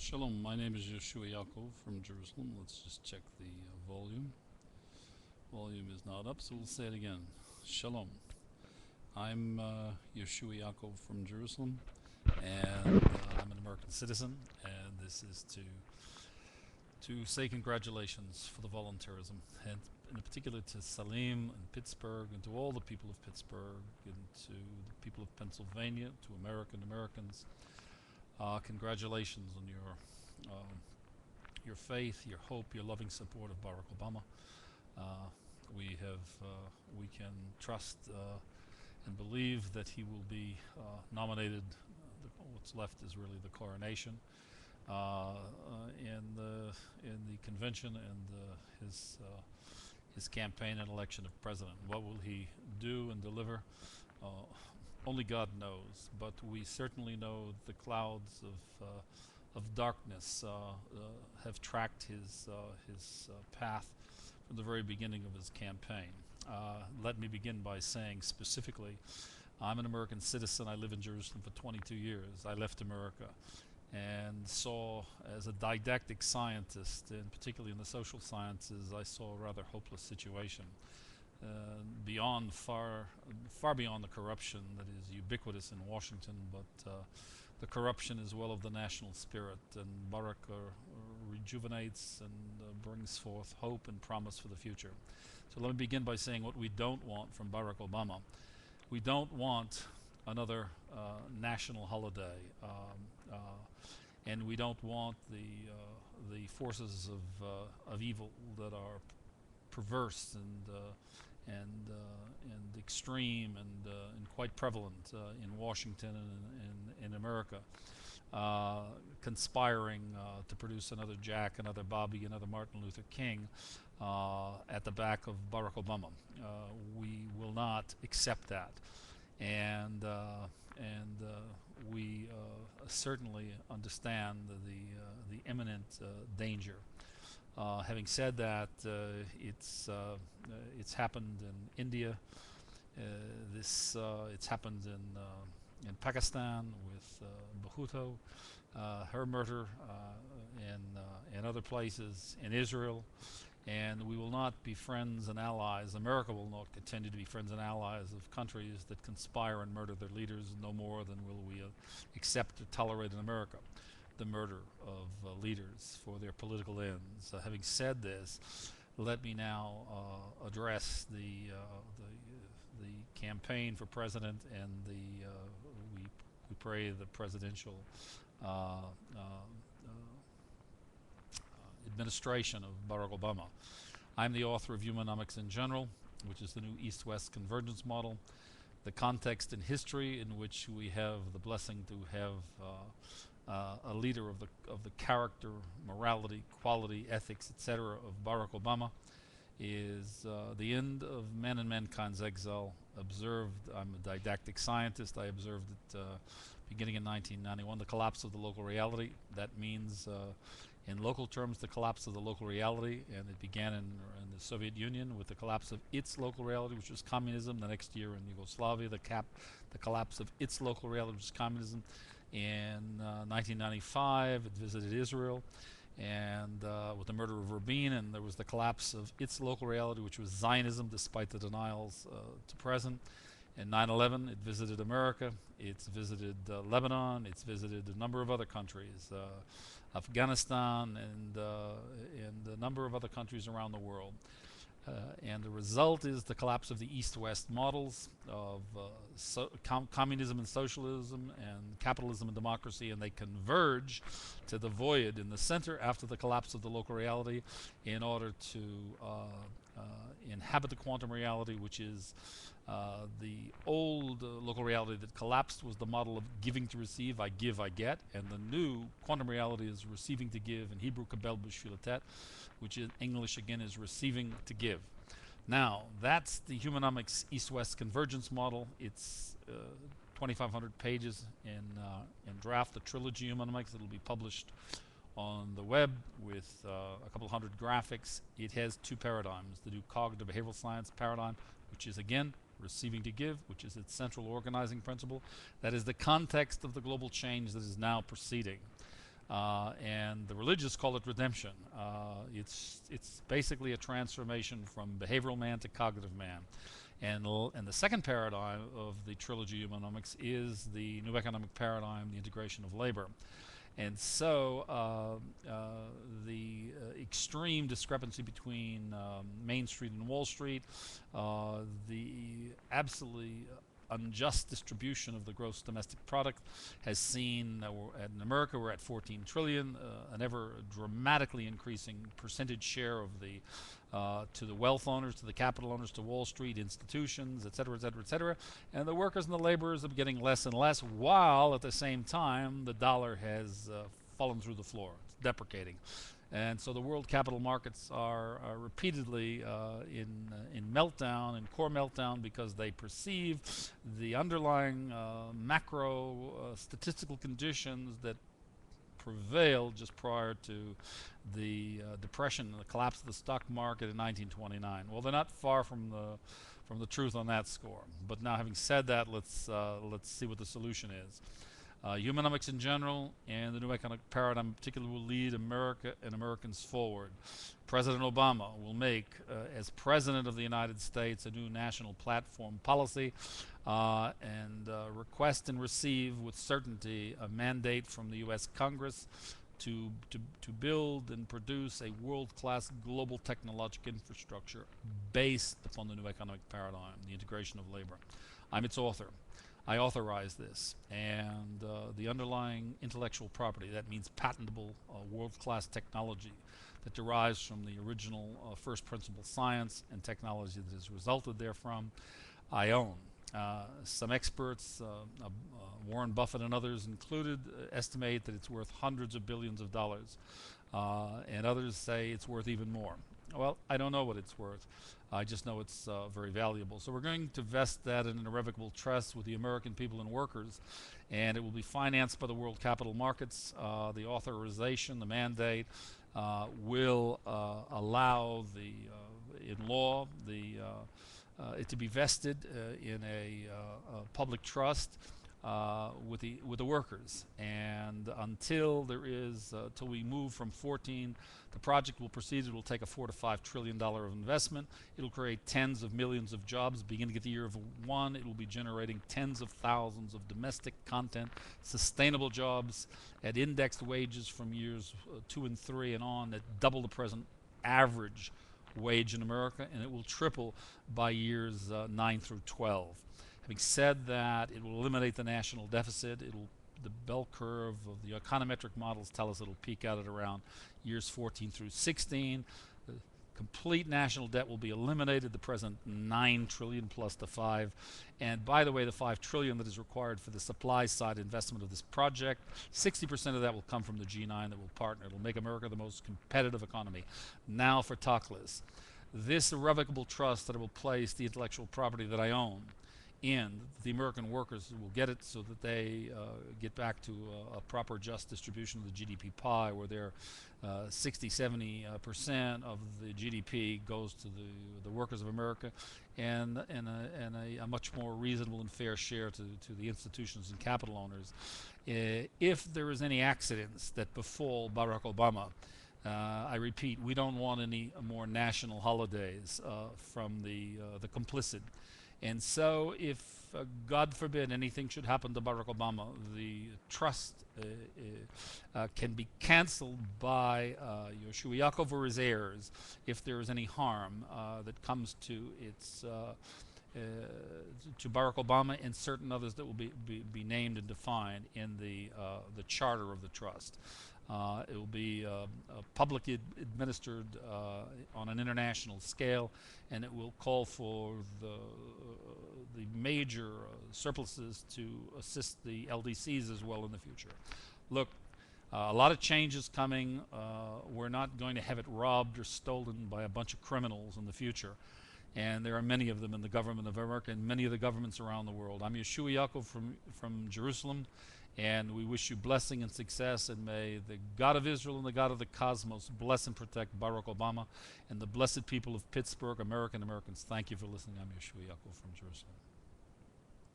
Shalom, my name is Yehoshua from Jerusalem. Let's just check the volume. Volume is not up, so we'll say it again. Shalom. I'm Yehoshua from Jerusalem, and I'm an American citizen, and this is to say congratulations for the volunteerism, and in particular to Saleem and Pittsburgh, and to all the people of Pittsburgh, and to the people of Pennsylvania, to Americans. Congratulations on your faith, your hope, your loving support of Barack Obama. We can trust and believe that he will be nominated. What's left is really the coronation in the convention and his campaign and election of president. What will he do and deliver? Only God knows, but we certainly know the clouds of darkness have tracked his path from the very beginning of his campaign. Let me begin by saying specifically, I'm an American citizen. I live in Jerusalem for 22 years. I left America and saw, as a didactic scientist, and particularly in the social sciences, I saw a rather hopeless situation. Far beyond the corruption that is ubiquitous in Washington, but the corruption as well of the national spirit. And Barack rejuvenates and brings forth hope and promise for the future. So let me begin by saying what we don't want from Barack Obama. We don't want another national holiday, and we don't want the forces of evil that are perverse and extreme and quite prevalent in Washington and in America, conspiring to produce another Jack, another Bobby, another Martin Luther King at the back of Barack Obama. We will not accept that, and we certainly understand the imminent danger. Having said that, it's happened in India. It's happened in Pakistan with Bhutto, her murder, and other places in Israel. And we will not be friends and allies. America will not continue to be friends and allies of countries that conspire and murder their leaders, no more than will we accept or tolerate in America the murder of leaders for their political ends. Having said this, let me now address the campaign for president and we pray the presidential administration of Barack Obama. I'm the author of Humanomics in General, which is the new East-West convergence model, the context in history in which we have the blessing to have a leader of the character, morality, quality, ethics, etc. of Barack Obama, is the end of man and mankind's exile observed. I'm a didactic scientist. I observed it beginning in 1991, the collapse of the local reality. That means in local terms the collapse of the local reality, and it began in the Soviet Union with the collapse of its local reality, which was communism. The next year in Yugoslavia, the collapse of its local reality, which was communism. In 1995, it visited Israel, and with the murder of Rabin, and there was the collapse of its local reality, which was Zionism, despite the denials to present. In 9/11, it visited America, it's visited Lebanon, it's visited a number of other countries, Afghanistan, and a number of other countries around the world. And the result is the collapse of the East-West models of communism and socialism and capitalism and democracy, and they converge to the void in the center after the collapse of the local reality in order to inhabit the quantum reality, which is the old local reality that collapsed was the model of giving to receive, I give, I get, and the new quantum reality is receiving to give, in Hebrew, kabel b'shvil, which in English again is receiving to give. Now, that's the Humanomics East-West convergence model. It's 2,500 pages in draft, the trilogy Humanomics. It'll be published on the web with a couple hundred graphics. It has two paradigms: the new cognitive behavioral science paradigm, which is again receiving to give, which is its central organizing principle. That is the context of the global change that is now proceeding. And the religious call it redemption. It's basically a transformation from behavioral man to cognitive man. And the second paradigm of the trilogy Humanomics is the new economic paradigm, the integration of labor. And so the extreme discrepancy between Main Street and Wall Street, the absolutely unjust distribution of the gross domestic product has seen, in America we're at 14 trillion, an ever dramatically increasing percentage share of the to the wealth owners, to the capital owners, to Wall Street institutions, et cetera, et cetera, et cetera. And the workers and the laborers are getting less and less, while at the same time the dollar has fallen through the floor. It's deprecating. And so the world capital markets are repeatedly in meltdown, in core meltdown, because they perceive the underlying macro statistical conditions that prevailed just prior to the depression and the collapse of the stock market in 1929. Well, they're not far from the truth on that score. But now, having said that, let's see what the solution is. Humanomics in general and the new economic paradigm in particular will lead America and Americans forward. President Obama will make, as President of the United States, a new national platform policy and request and receive with certainty a mandate from the U.S. Congress to build and produce a world-class global technological infrastructure based upon the new economic paradigm, the integration of labor. I'm its author. I authorize this, and the underlying intellectual property, that means patentable world-class technology that derives from the original first principle science and technology that has resulted therefrom, I own. Some experts, Warren Buffett and others included, estimate that it's worth hundreds of billions of dollars, and others say it's worth even more. Well, I don't know what it's worth. I just know it's very valuable. So we're going to vest that in an irrevocable trust with the American people and workers, and it will be financed by the world capital markets. The authorization, the mandate, will allow in law it to be vested in a public trust with the workers, and until we move from 14, the project will proceed. It will take a $4 to $5 trillion of investment. It will create tens of millions of jobs. Beginning at the year of one, it will be generating tens of thousands of domestic content, sustainable jobs at indexed wages from years 2 and 3 and on, at double the present average wage in America, and it will triple by years 9 through 12. Having said that, it will eliminate the national deficit. The bell curve of the econometric models tell us it'll peak out at around years 14 through 16. The complete national debt will be eliminated, the present 9 trillion plus the 5. And by the way, the 5 trillion that is required for the supply side investment of this project, 60% of that will come from the G9 that will partner. It'll make America the most competitive economy. Now for Toklas. This irrevocable trust that I will place the intellectual property that I own in, the American workers will get it so that they get back to a proper just distribution of the GDP pie, where they're 60-70% of the GDP goes to the workers of America, and a much more reasonable and fair share to the institutions and capital owners. If there is any accidents that befall Barack Obama, I repeat, we don't want any more national holidays from the complicit. And so if, God forbid, anything should happen to Barack Obama, the trust can be canceled by Yehoshua Yaakov or his heirs if there is any harm that comes to to Barack Obama and certain others that will be named and defined in the charter of the trust. It will be publicly administered on an international scale, and it will call for the major surpluses to assist the LDCs as well in the future. Look, a lot of change is coming. We're not going to have it robbed or stolen by a bunch of criminals in the future. And there are many of them in the government of America and many of the governments around the world. I'm Yehoshua Yaakov from Jerusalem, and we wish you blessing and success, and may the God of Israel and the God of the cosmos bless and protect Barack Obama and the blessed people of Pittsburgh, America and Americans. Thank you for listening. I'm Yehoshua Yaakov from Jerusalem.